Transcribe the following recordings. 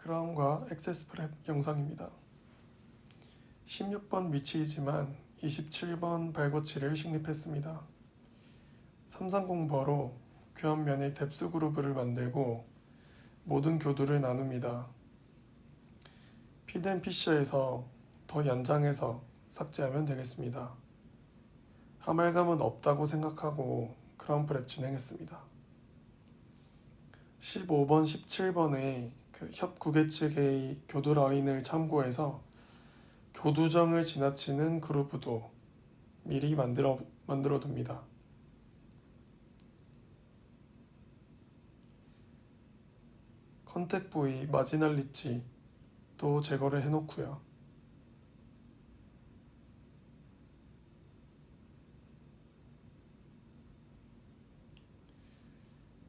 크라운과 액세스 프랩 영상입니다. 16번 위치이지만 27번 발거치를 식립했습니다. 330버로 교환면의 뎁스 그루브를 만들고 모든 교두를 나눕니다. 피드 피셔에서 더 연장해서 삭제하면 되겠습니다. 아말감은 없다고 생각하고 크라운 프랩 진행했습니다. 15번, 17번의 협 구개 측의 교두 라인을 참고해서 교두정을 지나치는 그루브도 미리 만들어 둡니다. 컨택 부위 마지널 리치도 제거를 해놓고요.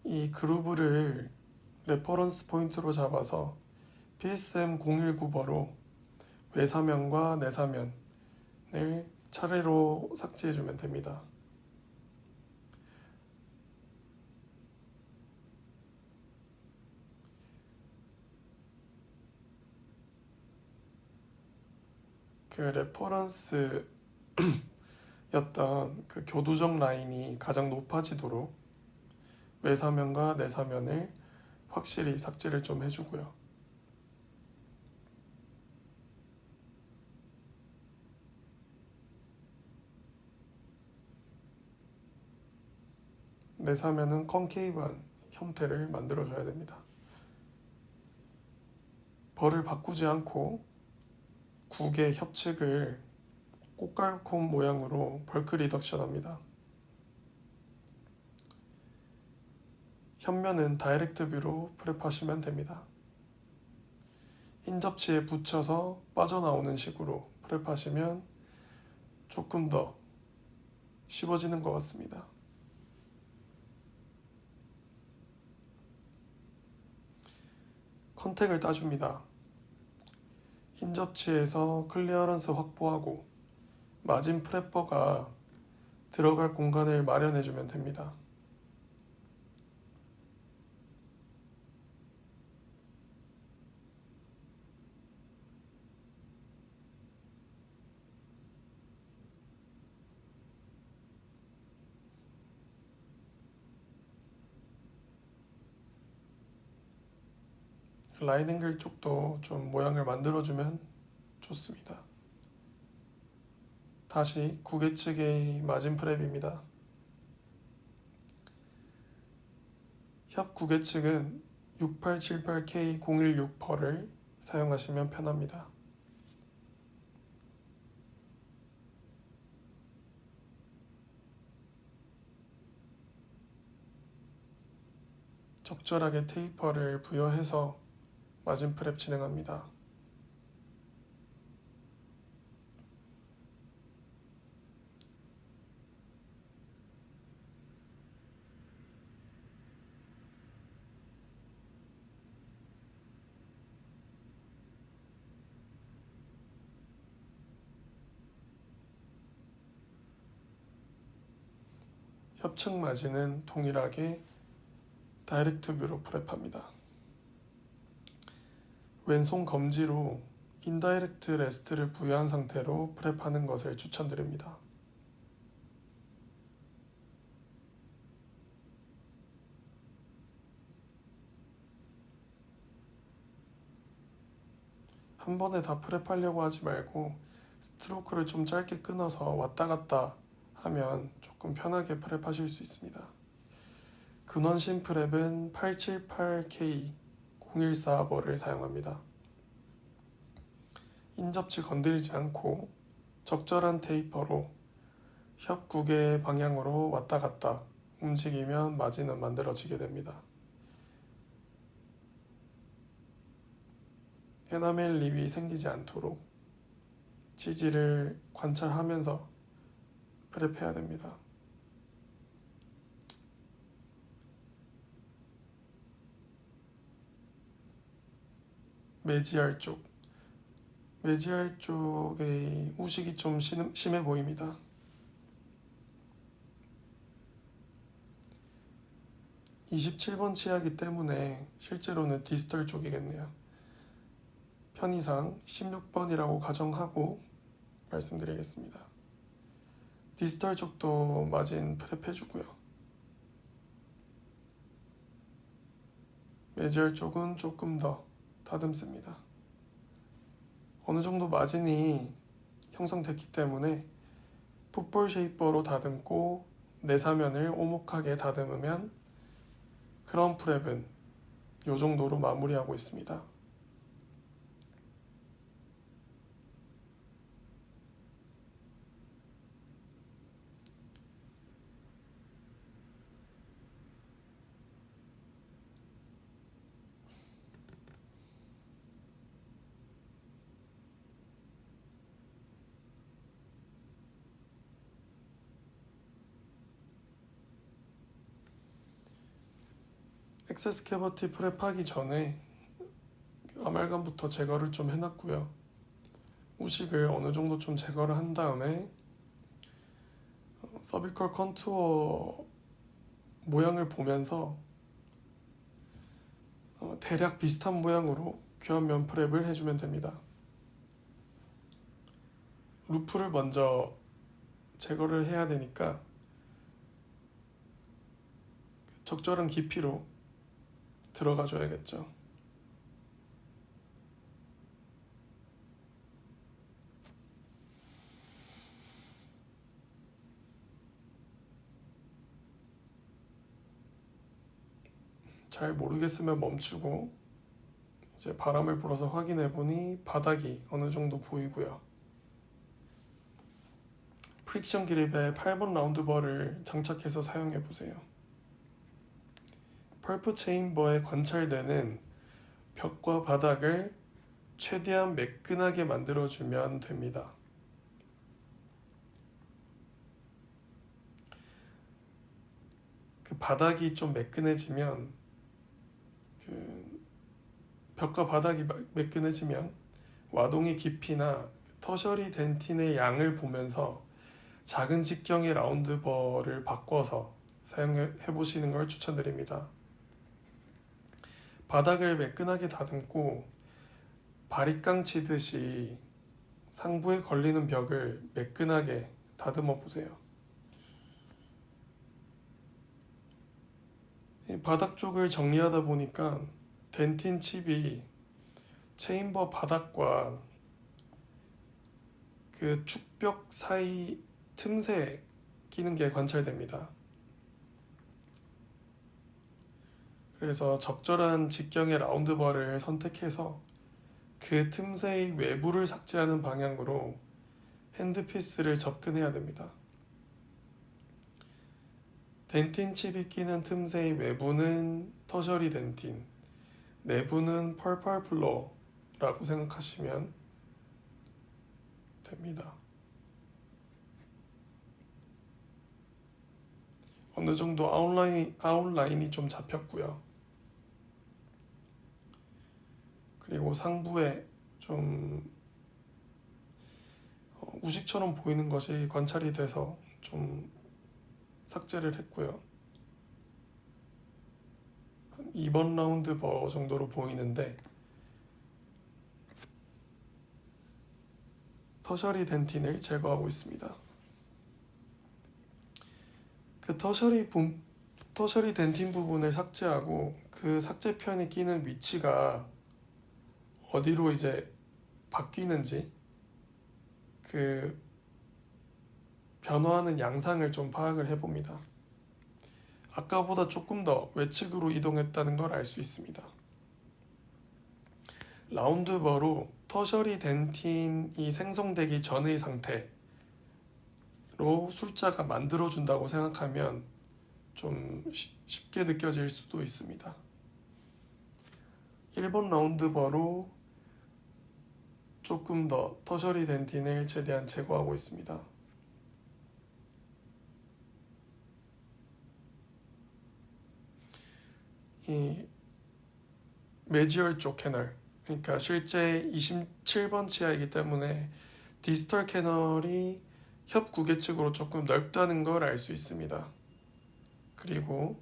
이 그루브를 레퍼런스 포인트로 잡아서 PSM 019버로 외사면과 내사면을 차례로 삭제해주면 됩니다. 그 레퍼런스였던 그 교두정 라인이 가장 높아지도록 외사면과 내사면을 확실히 삭제를 좀 해주고요. 내사면은 컨케이브한 형태를 만들어줘야 됩니다. 벌을 바꾸지 않고 국의 협측을 꽃갈콘 모양으로 벌크 리덕션 합니다. 현면은 다이렉트 뷰로 프랩하시면 됩니다. 인접치에 붙여서 빠져나오는 식으로 프랩하시면 조금 더 씹어지는 것 같습니다. 컨택을 따줍니다. 인접치에서 클리어런스 확보하고 마진 프랩버가 들어갈 공간을 마련해주면 됩니다. 라인 앵글 쪽도 좀 모양을 만들어주면 좋습니다. 다시 구개 측의 마진 프랩입니다. 협 구개 측은 6878K016퍼를 사용하시면 편합니다. 적절하게 테이퍼를 부여해서 마진 프랩 진행합니다. 협측 마진은 동일하게 다이렉트 뷰로 프랩합니다. 왼손 검지로 인다이렉트 레스트를 부여한 상태로 프랩하는 것을 추천드립니다. 한 번에 다 프랩하려고 하지 말고 스트로크를 좀 짧게 끊어서 왔다 갔다 하면 조금 편하게 프랩하실 수 있습니다. 근원심 프랩은 878K014버를 사용합니다. 인접치 건드리지 않고 적절한 테이퍼로 협 구개 방향으로 왔다 갔다 움직이면 마진은 만들어지게 됩니다. 에나멜 립이 생기지 않도록 지지를 관찰하면서 프랩해야 됩니다. 매지알 쪽의 우식이 좀 심해 보입니다. 27번 치아기 때문에 실제로는 디스털 쪽이겠네요. 편의상 16번이라고 가정하고 말씀드리겠습니다. 디스털 쪽도 마진 프랩해주고요. 메지얼 쪽은 조금 더 다듬습니다. 어느 정도 마진이 형성됐기 때문에 풋볼 쉐이퍼로 다듬고 내사면을 오목하게 다듬으면 크라운 프랩은 이 정도로 마무리하고 있습니다. 액세스 캐버티 프랩하기 전에 아말감부터 제거를 좀 해놨고요. 우식을 어느 정도 좀 제거를 한 다음에 서비컬 컨투어 모양을 보면서 대략 비슷한 모양으로 귀환면 프랩을 해주면 됩니다. 루프를 먼저 제거를 해야 되니까 적절한 깊이로 들어가 줘야겠죠. 잘 모르겠으면 멈추고 이제 바람을 불어서 확인해 보니 바닥이 어느 정도 보이고요. 프릭션 그립에 8번 라운드버를 장착해서 사용해 보세요. 펄프 체인버에 관찰되는 벽과 바닥을 최대한 매끈하게 만들어주면 됩니다. 그 바닥이 좀 매끈해지면 벽과 바닥이 매끈해지면 와동의 깊이나 터셔리 덴틴의 양을 보면서 작은 직경의 라운드버를 바꿔서 사용해 보시는 걸 추천드립니다. 바닥을 매끈하게 다듬고 바리깡 치듯이 상부에 걸리는 벽을 매끈하게 다듬어 보세요. 바닥 쪽을 정리하다 보니까 덴틴 칩이 체인버 바닥과 그 축벽 사이 틈새에 끼는 게 관찰됩니다. 그래서 적절한 직경의 라운드버를 선택해서 그 틈새의 외부를 삭제하는 방향으로 핸드피스를 접근해야 됩니다. 덴틴 칩이 끼는 틈새의 외부는 터셔리 덴틴, 내부는 펄펄 플로어라고 생각하시면 됩니다. 어느 정도 아웃라인이 좀 잡혔고요. 그리고 상부에 좀 우식처럼 보이는 것이 관찰이 돼서 좀 삭제를 했고요. 2번 라운드 버 정도로 보이는데 터셔리 덴틴을 제거하고 있습니다. 그 터셔리 덴틴 부분을 삭제하고 그 삭제편이 끼는 위치가 어디로 이제 바뀌는지 그 변화하는 양상을 좀 파악을 해봅니다. 아까보다 조금 더 외측으로 이동했다는 걸 알 수 있습니다. 라운드버로 터셔리 덴틴이 생성되기 전의 상태로 sul자가 만들어준다고 생각하면 좀 쉽게 느껴질 수도 있습니다. 1번 라운드버로 조금 더 터셔리 덴틴을 최대한 제거하고 있습니다. 이 메지얼 쪽 캐널, 그러니까 실제 27번 치아이기 때문에 디스털 캐널이 협 구개측으로 조금 넓다는 걸 알 수 있습니다. 그리고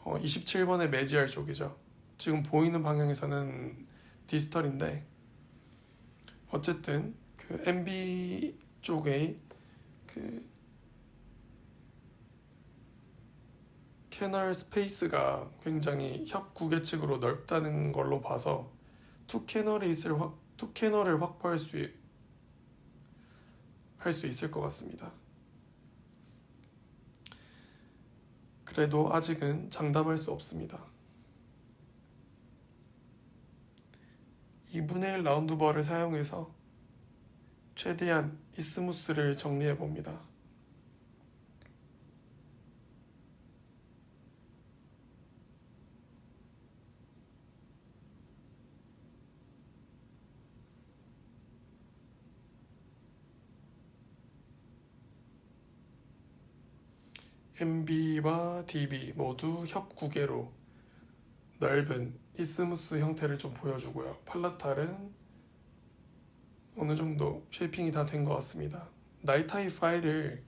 27번의 메지얼 쪽이죠. 지금 보이는 방향에서는 디스털인데 어쨌든 그 MB 쪽의 그 캐널 스페이스가 굉장히 협구계측으로 넓다는 걸로 봐서 투 캐널을 확보할 할 수 있을 것 같습니다. 그래도 아직은 장담할 수 없습니다. 2분의 1 라운드버를 사용해서 최대한 이스무스를 정리해 봅니다. MB와 DB 모두 협구계로 넓은 이스무스 형태를 좀 보여주고요. 팔라탈은 어느 정도 쉐이핑이 다 된 것 같습니다. 나이타이 파일을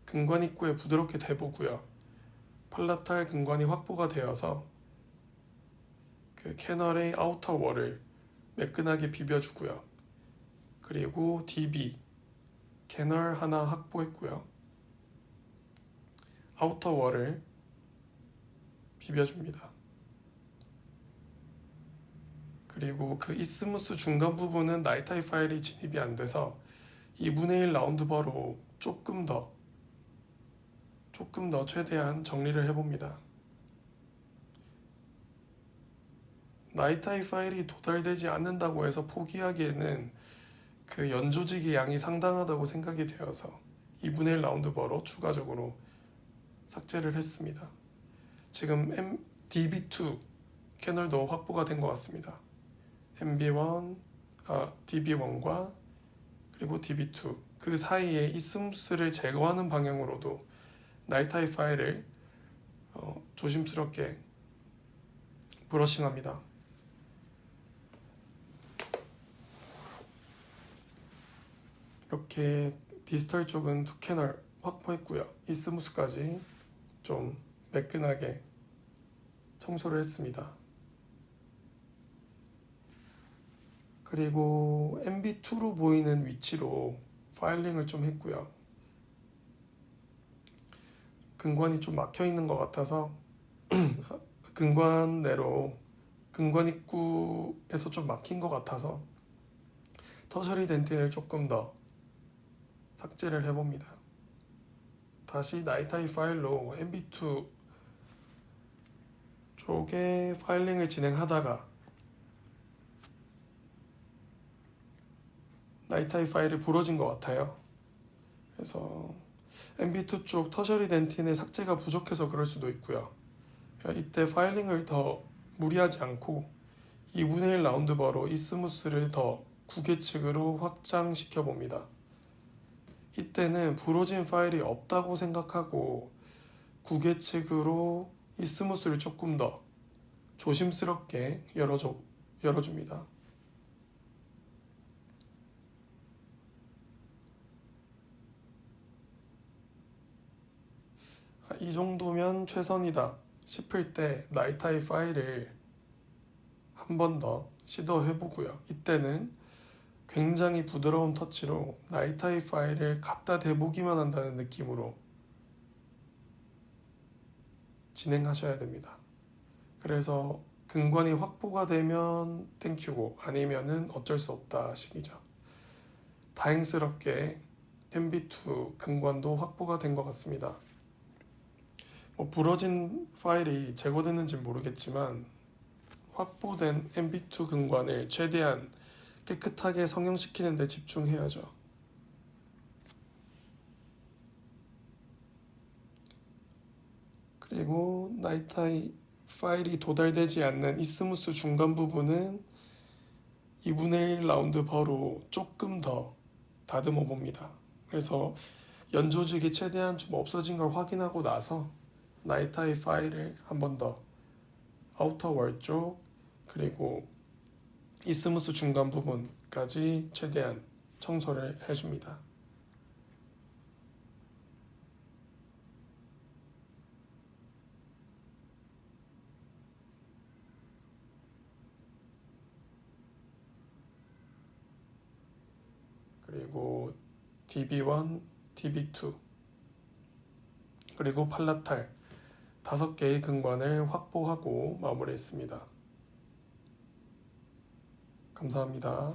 근관 입구에 부드럽게 대보고요. 팔라탈 근관이 확보가 되어서 그 캐널의 아우터 월을 매끈하게 비벼주고요. 그리고 DB 캐널 하나 확보했고요. 아우터 월을 비벼줍니다. 그리고 그 이스무스 중간 부분은 나이타이 파일이 진입이 안 돼서 2분의 1 라운드버로 조금 더 최대한 정리를 해봅니다. 나이타이 파일이 도달되지 않는다고 해서 포기하기에는 그 연조직의 양이 상당하다고 생각이 되어서 2분의 1 라운드버로 추가적으로 삭제를 했습니다. 지금 DB2 캐널도 확보가 된 것 같습니다. DB1과 그리고 DB2 그 사이에 이스무스를 제거하는 방향으로도 나이타이 파일을 조심스럽게 브러싱합니다. 이렇게 디지털 쪽은 2캐널 확보했고요. 이스무스까지 좀 매끈하게 청소를 했습니다. 그리고 MB2로 보이는 위치로 파일링을 좀 했고요. 근관이 좀 막혀 있는 것 같아서 근관 내로 근관 입구에서 좀 막힌 것 같아서 터셔리 덴틴을 조금 더 삭제를 해봅니다. 다시 나이타이 파일로 MB2 쪽에 파일링을 진행하다가 나이타이 파일이 부러진 것 같아요. 그래서 MB2 쪽 터셔리 덴틴의 삭제가 부족해서 그럴 수도 있고요. 이때 파일링을 더 무리하지 않고 2분의 1 라운드버로 이스무스를 더 구계측으로 확장시켜 봅니다. 이때는 부러진 파일이 없다고 생각하고 구계측으로 이스무스를 조금 더 조심스럽게 열어줍니다. 이 정도면 최선이다 싶을 때 나이타이 파일을 한 번 더 시도해보고요. 이때는 굉장히 부드러운 터치로 나이타이 파일을 갖다 대보기만 한다는 느낌으로 진행하셔야 됩니다. 그래서 근관이 확보가 되면 땡큐고 아니면은 어쩔 수 없다 식이죠. 다행스럽게 MB2 근관도 확보가 된 것 같습니다. 부러진 파일이 제거됐는지 모르겠지만 확보된 MB2 근관을 최대한 깨끗하게 성형시키는 데 집중해야죠. 그리고 나이타이 파일이 도달되지 않는 이스무스 중간 부분은 2분의 1 라운드 버로 조금 더 다듬어 봅니다. 그래서 연조직이 최대한 좀 없어진 걸 확인하고 나서 나이타이 파일을 한 번 더 아우터 월 쪽 그리고 이스무스 중간 부분까지 최대한 청소를 해줍니다. 그리고 DB1, DB2 그리고 팔라탈 5개의 근관을 확보하고 마무리했습니다. 감사합니다.